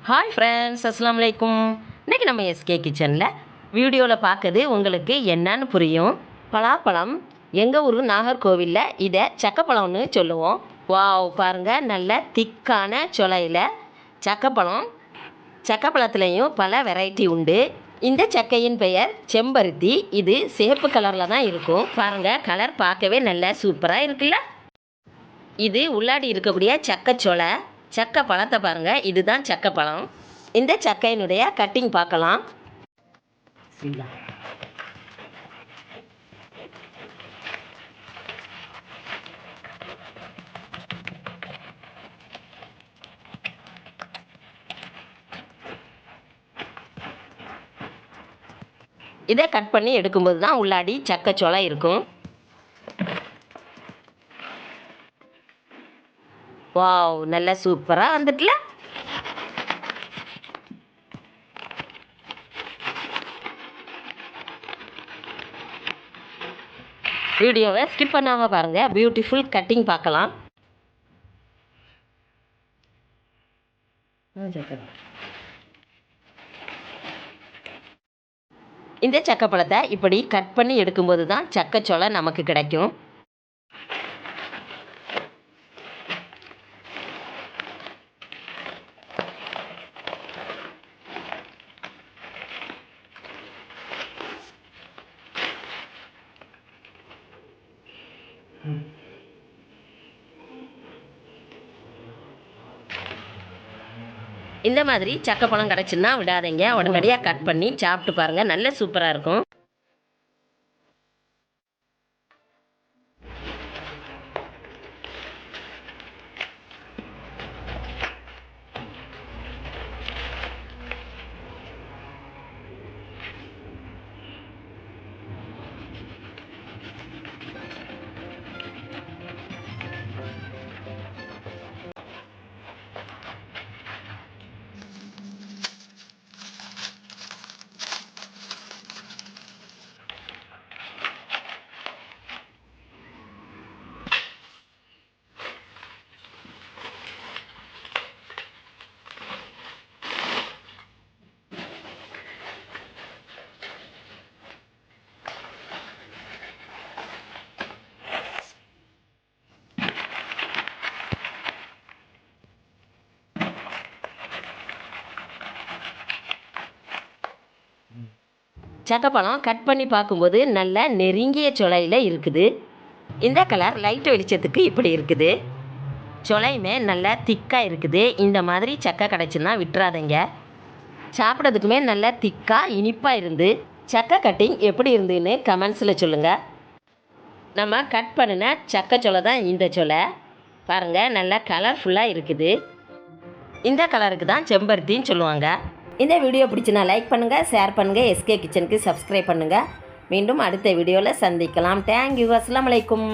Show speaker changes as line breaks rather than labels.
Hi friends, அஸ்ஸலாமு அலைக்கும். இன்றைக்கி நம்ம எஸ்கே கிச்சனில் வீடியோவில் பார்க்குறது உங்களுக்கு என்னன்னு புரியும். பலாப்பழம் எங்கள் ஊர் நாகர்கோவிலில் இதை சக்கப்பழம்னு சொல்லுவோம். வாவ், பாருங்கள், நல்ல திக்கான சொலையில் சக்கப்பழம். சக்கப்பழத்துலேயும் பல வெரைட்டி உண்டு. இந்த சக்கையின் பெயர் செம்பருத்தி. இது சேப்பு கலரில் தான் இருக்கும். பாருங்கள், கலர் பார்க்கவே நல்ல சூப்பராக இருக்குல்ல. இது உள்ளாடி இருக்கக்கூடிய சக்கைச்சொலை. சக்கை பழத்தை பாருங்கள், இதுதான் சக்கை பழம். இந்த சக்கையினுடைய கட்டிங் பார்க்கலாம். இதை கட் பண்ணி எடுக்கும்போது தான் உள்ளாடி சக்கைச்சொலை இருக்கும். வாவ், நல்ல சூப்பராக வந்துட்டுல. வீடியோவை ஸ்கிப் பண்ணாமல் பாருங்கள், பியூட்டிஃபுல் கட்டிங் பார்க்கலாம். இந்த சக்கப்பழத்தை இப்படி கட் பண்ணி எடுக்கும்போது தான் சக்கைச்சொலை நமக்கு கிடைக்கும். இந்த மாதிரி சக்கப்பழம் கிடச்சுன்னா விடாதீங்க, உடனடியாக கட் பண்ணி சாப்பிட்டு பாருங்கள், நல்ல சூப்பராக இருக்கும். சக்கப்பழம் கட் பண்ணி பார்க்கும்போது நல்ல நெருங்கிய சொலையில் இருக்குது. இந்த கலர் லைட் வெளிச்சத்துக்கு இப்படி இருக்குது. சொலையுமே நல்லா திக்காக இருக்குது. இந்த மாதிரி சக்கை கிடச்சுன்னா விட்டுறாதீங்க. சாப்பிட்றதுக்குமே நல்லா திக்காக இனிப்பாக இருந்து சக்கை கட்டிங் எப்படி இருந்துன்னு கமெண்ட்ஸில் சொல்லுங்கள். நம்ம கட் பண்ணின சக்கை சொலை தான் இந்த சொலை. பாருங்கள், நல்லா கலர்ஃபுல்லாக இருக்குது. இந்த கலருக்கு தான் செம்பருத்தின்னு சொல்லுவாங்க. இந்த வீடியோ பிடிச்சினா லைக் பண்ணுங்கள், ஷேர் பண்ணுங்கள், எஸ்கே கிச்சனுக்கு சப்ஸ்கிரைப் பண்ணுங்கள். மீண்டும் அடுத்த வீடியோவில் சந்திக்கலாம். தேங்க்யூ. அஸ்ஸலாமு அலைக்கும்.